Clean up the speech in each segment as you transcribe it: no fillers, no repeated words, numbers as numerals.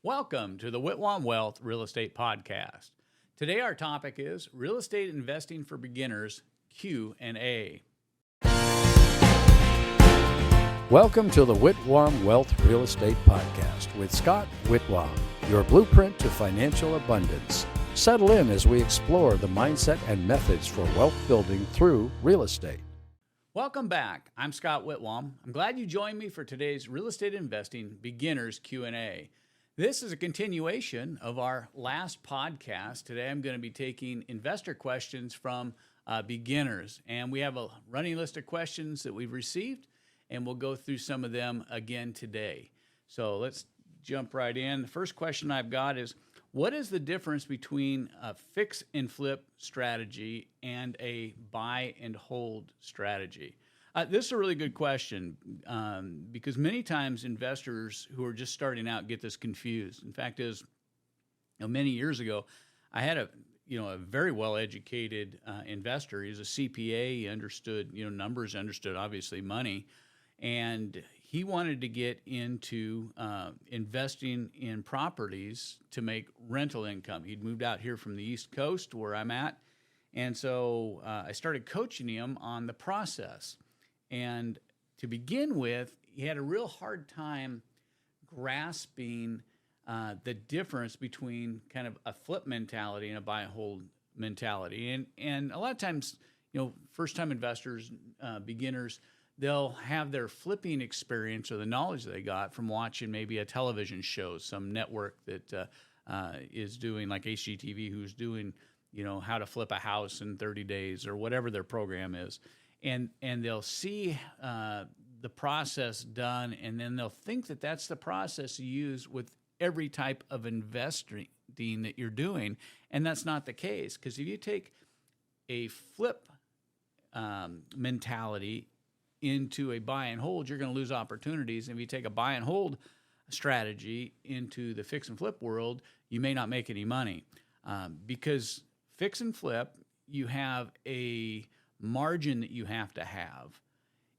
Welcome to the Whitwam Wealth Real Estate Podcast. Today our topic is Real Estate Investing for Beginners, Q&A. Welcome to the Whitwam Wealth Real Estate Podcast with Scott Whitwam, your blueprint to financial abundance. Settle in as we explore the mindset and methods for wealth building through real estate. Welcome back. I'm Scott Whitwam. I'm glad you joined me for today's Real Estate Investing Beginners Q&A. This is a continuation of our last podcast. Today I'm going to be taking investor questions from beginners, and we have a running list of questions that we've received, and we'll go through some of them again today. So let's jump right in. The first question I've got is, what is the difference between a fix and flip strategy and a buy and hold strategy? This is a really good question because many times investors who are just starting out get this confused. In fact, many years ago, I had a very well-educated investor. He's a CPA. He understood numbers, understood obviously money, and he wanted to get into investing in properties to make rental income. He'd moved out here from the East Coast where I'm at, and so I started coaching him on the process. And to begin with, he had a real hard time grasping the difference between kind of a flip mentality and a buy and hold mentality. And a lot of times, first-time investors, beginners, they'll have their flipping experience or the knowledge they got from watching maybe a television show, some network that is doing, like HGTV, who's doing, how to flip a house in 30 days or whatever their program is. And they'll see the process done, and then they'll think that that's the process you use with every type of investing that you're doing, and that's not the case. Because if you take a flip mentality into a buy and hold, you're going to lose opportunities. And if you take a buy and hold strategy into the fix and flip world, you may not make any money because fix and flip, you have a margin that you have to have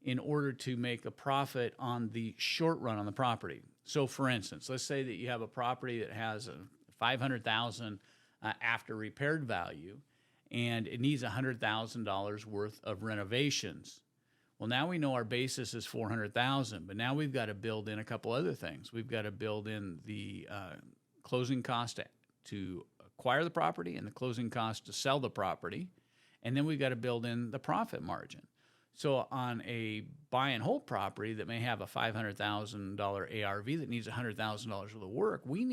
in order to make a profit on the short run on the property. So for instance, let's say that you have a property that has a $500,000 after repaired value, and it needs $100,000 worth of renovations. Well, now we know our basis is $400,000, but now we've got to build in a couple other things. We've got to build in the closing cost to acquire the property and the closing cost to sell the property. And then we've got to build in the profit margin. So on a buy and hold property that may have a $500,000 ARV that needs $100,000 worth of work, we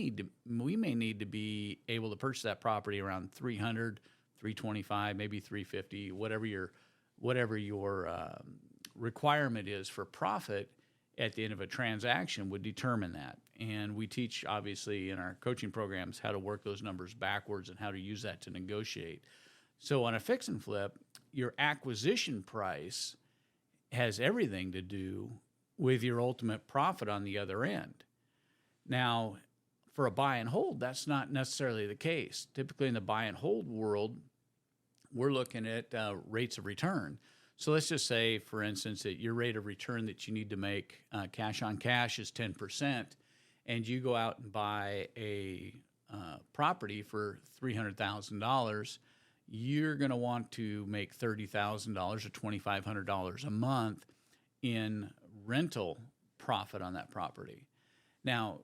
may need to be able to purchase that property around $300,000, $325,000, maybe $350,000, whatever your requirement is for profit at the end of a transaction would determine that. And we teach, obviously, in our coaching programs how to work those numbers backwards and how to use that to negotiate. So on a fix and flip, your acquisition price has everything to do with your ultimate profit on the other end. Now, for a buy and hold, that's not necessarily the case. Typically in the buy and hold world, we're looking at rates of return. So let's just say, for instance, that your rate of return that you need to make cash on cash is 10%, and you go out and buy a property for $300,000, you're going to want to make $30,000 or $2,500 a month in rental profit on that property. Now,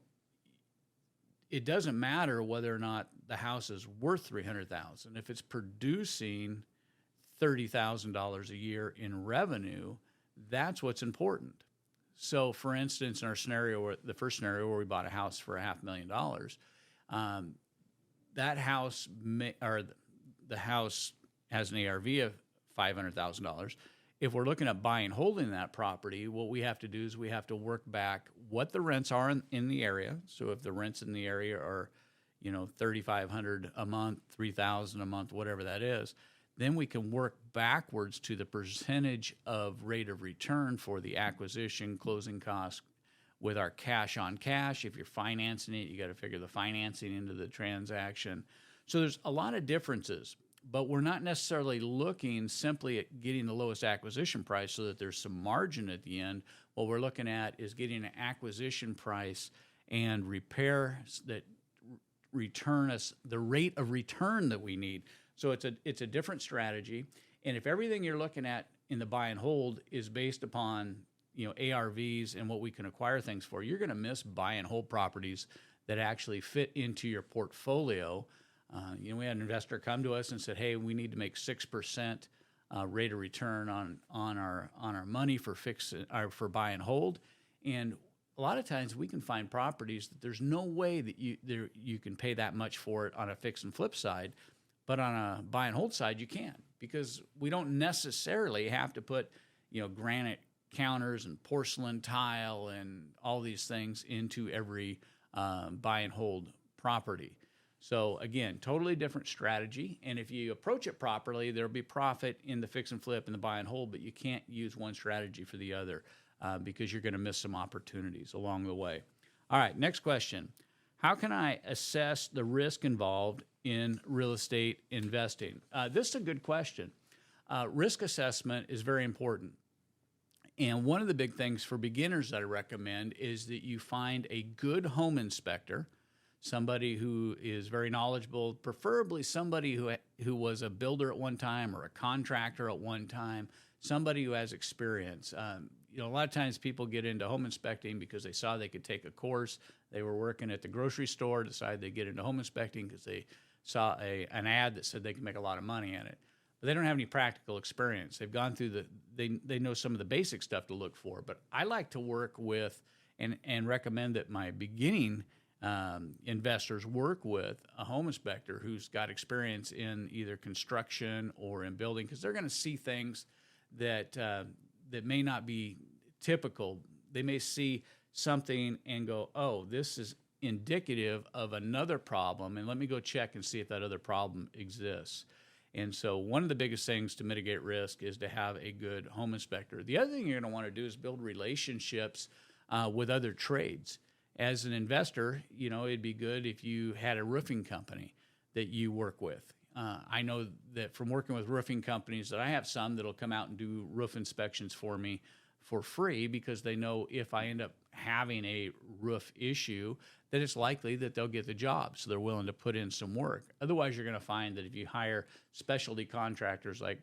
it doesn't matter whether or not the house is worth $300,000. If it's producing $30,000 a year in revenue, that's what's important. So, for instance, in our scenario, the first scenario where we bought a house for $500,000, that house the house has an ARV of $500,000. If we're looking at buying and holding that property, what we have to do is we have to work back what the rents are in the area. So if the rents in the area are, $3,500 a month, $3,000 a month, whatever that is, then we can work backwards to the percentage of rate of return for the acquisition, closing costs with our cash on cash. If you're financing it, you got to figure the financing into the transaction. So there's a lot of differences, but we're not necessarily looking simply at getting the lowest acquisition price so that there's some margin at the end. What we're looking at is getting an acquisition price and repairs that return us the rate of return that we need. So it's a different strategy. And if everything you're looking at in the buy and hold is based upon ARVs and what we can acquire things for, you're going to miss buy and hold properties that actually fit into your portfolio. We had an investor come to us and said, "Hey, we need to make 6% rate of return on our money for for buy and hold." And a lot of times we can find properties that there's no way that you can pay that much for it on a fix and flip side, but on a buy and hold side you can, because we don't necessarily have to put granite counters and porcelain tile and all these things into every buy and hold property. So again, totally different strategy. And if you approach it properly, there'll be profit in the fix and flip and the buy and hold, but you can't use one strategy for the other because you're going to miss some opportunities along the way. All right, next question. How can I assess the risk involved in real estate investing? This is a good question. Risk assessment is very important. And one of the big things for beginners that I recommend is that you find a good home inspector, somebody who is very knowledgeable, preferably somebody who was a builder at one time or a contractor at one time, somebody who has experience. A lot of times people get into home inspecting because they saw they could take a course. They were working at the grocery store, decided they'd get into home inspecting because they saw an ad that said they could make a lot of money in it. But they don't have any practical experience. They've gone through they know some of the basic stuff to look for. But I like to work with and recommend that my beginning investors work with a home inspector who's got experience in either construction or in building, because they're going to see things that may not be typical. They may see something and go, "Oh, this is indicative of another problem, and let me go check and see if that other problem exists." And so one of the biggest things to mitigate risk is to have a good home inspector. The other thing you're going to want to do is build relationships with other trades. As an investor, it'd be good if you had a roofing company that you work with. I know that from working with roofing companies that I have some that'll come out and do roof inspections for me for free, because they know if I end up having a roof issue, that it's likely that they'll get the job. So they're willing to put in some work. Otherwise, you're going to find that if you hire specialty contractors like,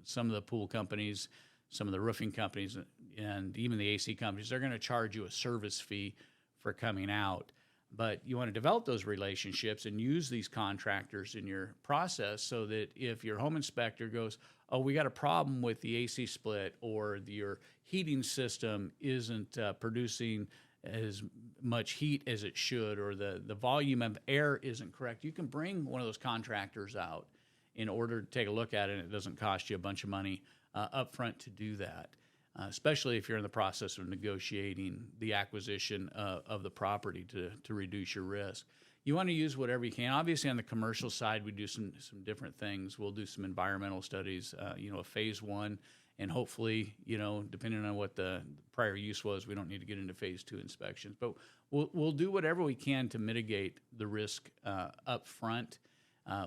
some of the pool companies, some of the roofing companies, and even the AC companies, they're going to charge you a service fee for coming out. But you want to develop those relationships and use these contractors in your process so that if your home inspector goes, "Oh, we got a problem with the AC split," or your heating system isn't producing as much heat as it should, or the volume of air isn't correct, you can bring one of those contractors out in order to take a look at it, and it doesn't cost you a bunch of money up front to do that. Especially if you're in the process of negotiating the acquisition of the property to reduce your risk. You want to use whatever you can. Obviously, on the commercial side, we do some different things. We'll do some environmental studies, a phase one, and hopefully, depending on what the prior use was, we don't need to get into phase two inspections. But we'll do whatever we can to mitigate the risk up front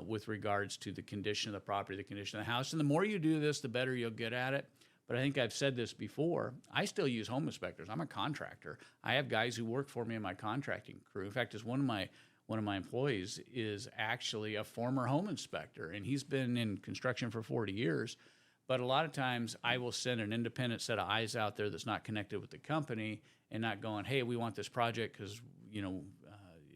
with regards to the condition of the property, the condition of the house. And the more you do this, the better you'll get at it. But I think I've said this before, I still use home inspectors. I'm a contractor. I have guys who work for me in my contracting crew. In fact, one of my employees is actually a former home inspector, and he's been in construction for 40 years. But a lot of times I will send an independent set of eyes out there that's not connected with the company and not going, "Hey, we want this project because,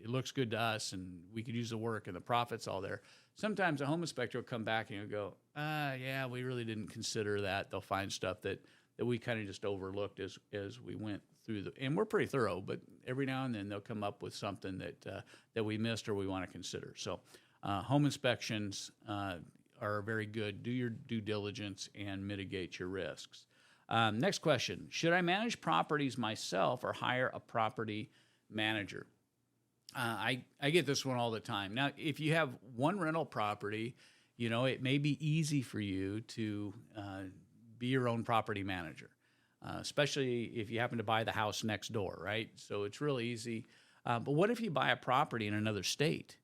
it looks good to us and we could use the work and the profit's all there." Sometimes a home inspector will come back and you'll go, "Yeah, we really didn't consider that." They'll find stuff that we kind of just overlooked as we went through and we're pretty thorough, but every now and then they'll come up with something that we missed or we want to consider. So home inspections are very good. Do your due diligence and mitigate your risks. Next question. Should I manage properties myself or hire a property manager? I get this one all the time. Now, if you have one rental property, it may be easy for you to be your own property manager, especially if you happen to buy the house next door, right? So it's really easy. But what if you buy a property in another state?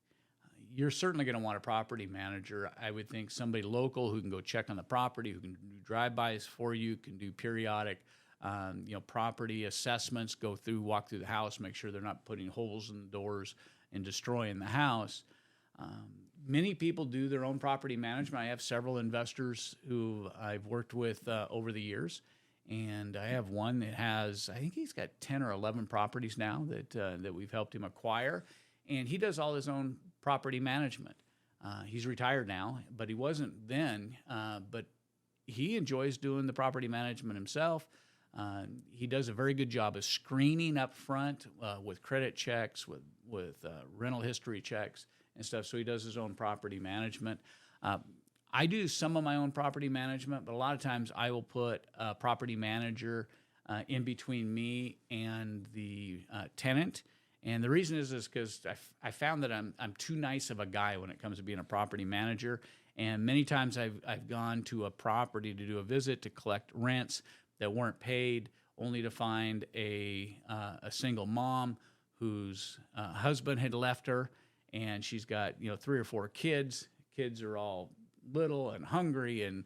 You're certainly going to want a property manager. I would think somebody local who can go check on the property, who can do drive-bys for you, can do periodic property assessments, walk through the house, make sure they're not putting holes in the doors and destroying the house. Many people do their own property management. I have several investors who I've worked with over the years, and I have one that has, I think he's got 10 or 11 properties now that we've helped him acquire, and he does all his own property management. He's retired now, but he wasn't then, but he enjoys doing the property management himself. He does a very good job of screening up front with credit checks, with rental history checks and stuff. So he does his own property management. I do some of my own property management, but a lot of times I will put a property manager in between me and the tenant. And the reason is because I found that I'm too nice of a guy when it comes to being a property manager. And many times I've gone to a property to do a visit to collect rents that weren't paid, only to find a single mom whose husband had left her, and she's got 3 or 4 kids. Kids are all little and hungry, and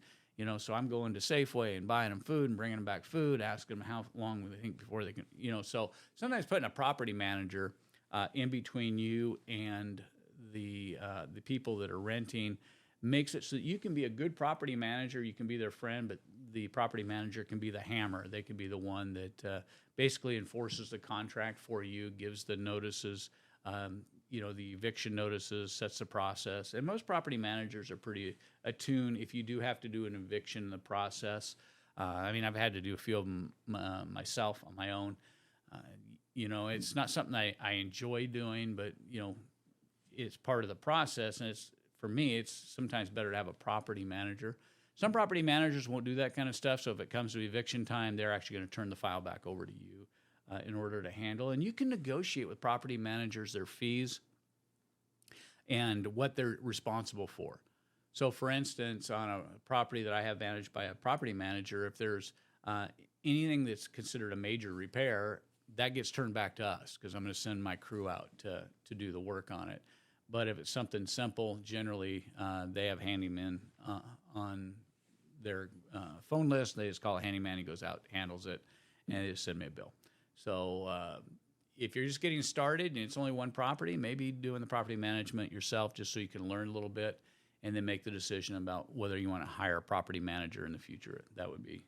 so I'm going to Safeway and buying them food and bringing them back food, asking them how long they think before they can. So sometimes putting a property manager in between you and the people that are renting makes it so that you can be a good property manager. You can be their friend, but the property manager can be the hammer. They can be the one that basically enforces the contract for you, gives the notices, the eviction notices, sets the process. And most property managers are pretty attuned if you do have to do an eviction in the process. I've had to do a few of them myself on my own. It's not something I enjoy doing, but, it's part of the process. And for me, it's sometimes better to have a property manager. Some property managers won't do that kind of stuff, so if it comes to eviction time, they're actually going to turn the file back over to you in order to handle. And you can negotiate with property managers their fees and what they're responsible for. So, for instance, on a property that I have managed by a property manager, if there's anything that's considered a major repair, that gets turned back to us because I'm going to send my crew out to do the work on it. But if it's something simple, generally they have handymen on their phone list. They just call a handyman. He goes out, handles it, and they just send me a bill. So if you're just getting started and it's only one property, maybe doing the property management yourself just so you can learn a little bit and then make the decision about whether you want to hire a property manager in the future. That would be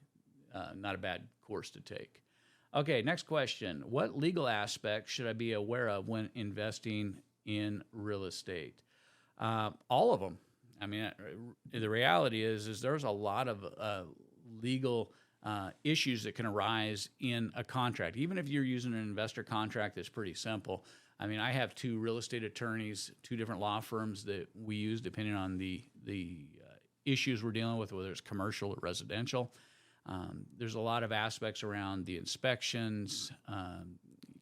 not a bad course to take. Okay, next question. What legal aspects should I be aware of when investing in real estate? All of them. The reality is there's a lot of legal issues that can arise in a contract. Even if you're using an investor contract that's pretty simple. I have 2 real estate attorneys, 2 different law firms that we use depending on the issues we're dealing with, whether it's commercial or residential. There's a lot of aspects around the inspections,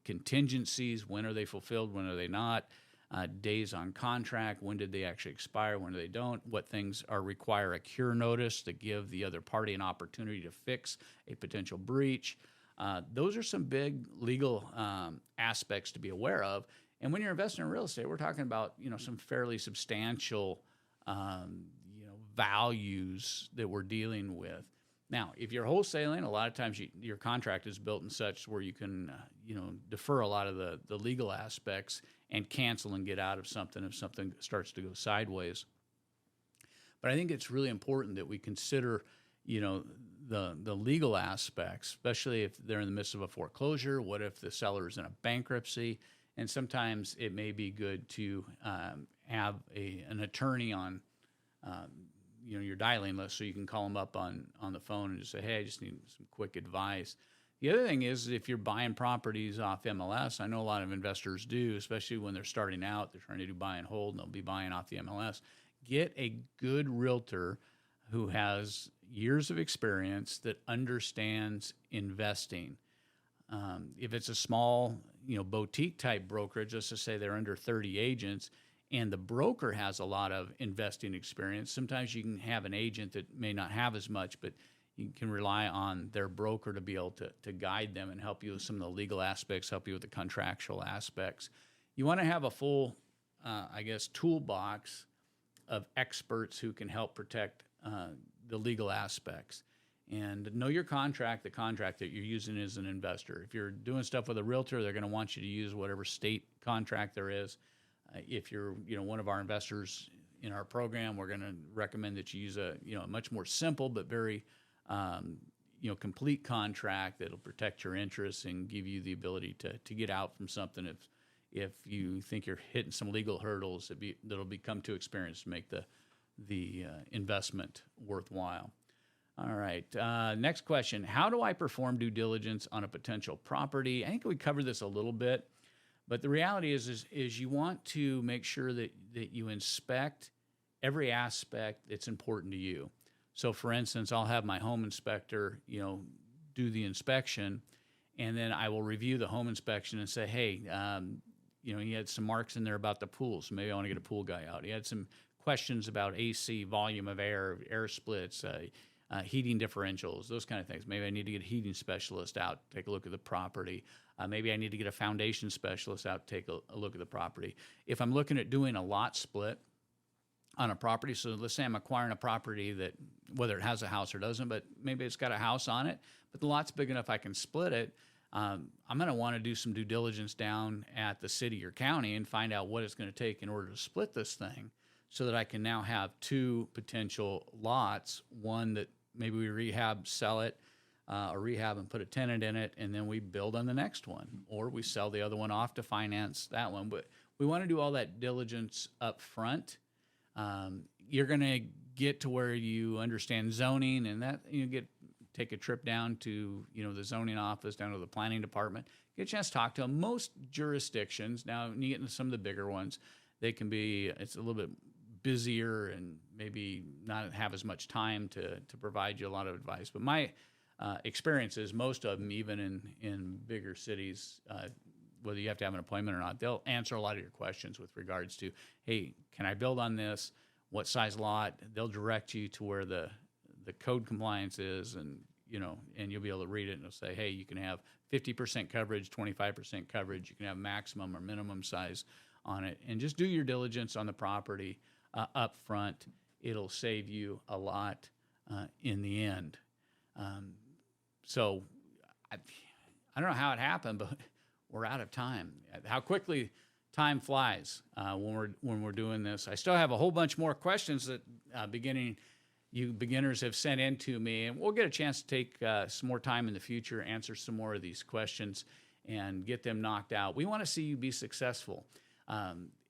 contingencies, when are they fulfilled, when are they not, days on contract, when did they actually expire, when do they don't, what things require a cure notice to give the other party an opportunity to fix a potential breach. Those are some big legal aspects to be aware of. And when you're investing in real estate, we're talking about some fairly substantial values that we're dealing with. Now, if you're wholesaling, a lot of times your contract is built in such where you can, defer a lot of the legal aspects and cancel and get out of something if something starts to go sideways. But I think it's really important that we consider, the legal aspects, especially if they're in the midst of a foreclosure. What if the seller is in a bankruptcy? And sometimes it may be good to have an attorney on your dialing list so you can call them up on the phone and just say, hey, I just need some quick advice. The other thing is if you're buying properties off MLS, I know a lot of investors do, especially when they're starting out, they're trying to do buy and hold, and they'll be buying off the MLS. Get a good realtor who has years of experience that understands investing. If it's a small, boutique type brokerage, just to say they're under 30 agents, and the broker has a lot of investing experience, sometimes you can have an agent that may not have as much, but you can rely on their broker to be able to guide them and help you with some of the legal aspects, help you with the contractual aspects. You want to have a full, toolbox of experts who can help protect the legal aspects. And know your contract, the contract that you're using as an investor. If you're doing stuff with a realtor, they're going to want you to use whatever state contract there is. If you're, one of our investors in our program, we're going to recommend that you use a much more simple but very, complete contract that'll protect your interests and give you the ability to get out from something if you think you're hitting some legal hurdles that'll become too experienced to make the investment worthwhile. All right. Next question. How do I perform due diligence on a potential property? I think we covered this a little bit, but the reality is you want to make sure that you inspect every aspect that's important to you. So, for instance, I'll have my home inspector, do the inspection, and then I will review the home inspection and say, hey, he had some marks in there about the pool, so maybe I want to get a pool guy out. He had some questions about AC, volume of air splits, heating differentials, those kind of things. Maybe I need to get a heating specialist out, take a look at the property. Maybe I need to get a foundation specialist out, take a look at the property. If I'm looking at doing a lot split on a property, so let's say I'm acquiring a property that, whether it has a house or doesn't, but maybe it's got a house on it, but the lot's big enough I can split it, I'm going to want to do some due diligence down at the city or county and find out what it's going to take in order to split this thing so that I can now have two potential lots, one that maybe we rehab, sell it, or rehab and put a tenant in it, and then we build on the next one, or we sell the other one off to finance that one. But we want to do all that diligence up front. You're going to get to where you understand zoning, and that take a trip down to the zoning office, down to the planning department, get a chance to talk to them. Most jurisdictions, now when you get into some of the bigger ones, it's a little bit busier and maybe not have as much time to provide you a lot of advice. But my experience is most of them, even in bigger cities, whether you have to have an appointment or not, they'll answer a lot of your questions with regards to, hey, can I build on this? What size lot? They'll direct you to where the code compliance is, and you'll be able to read it, and it'll say, hey, you can have 50% coverage, 25% coverage. You can have maximum or minimum size on it, and just do your diligence on the property up front. It'll save you a lot in the end. So I don't know how it happened, but we're out of time. How quickly time flies when we're doing this. I still have a whole bunch more questions that you beginners have sent in to me, and we'll get a chance to take some more time in the future, answer some more of these questions, and get them knocked out. We want to see you be successful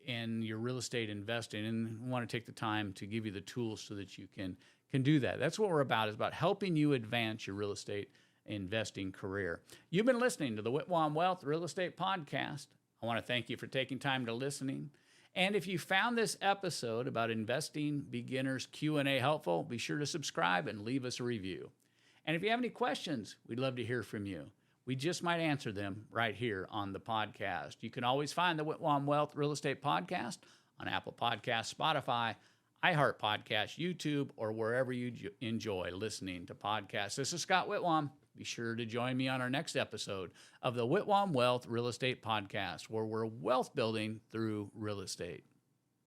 in your real estate investing, and we want to take the time to give you the tools so that you can do that. That's what we're about. It's about helping you advance your real estate investing career. You've been listening to the Whitwam Wealth Real Estate Podcast. I want to thank you for taking time to listening. And if you found this episode about investing beginners Q&A helpful, be sure to subscribe and leave us a review. And if you have any questions, we'd love to hear from you. We just might answer them right here on the podcast. You can always find the Whitwam Wealth Real Estate Podcast on Apple Podcasts, Spotify, iHeart Podcasts, YouTube, or wherever you enjoy listening to podcasts. This is Scott Whitwam. Be sure to join me on our next episode of the Whitwam Wealth Real Estate Podcast, where we're wealth building through real estate.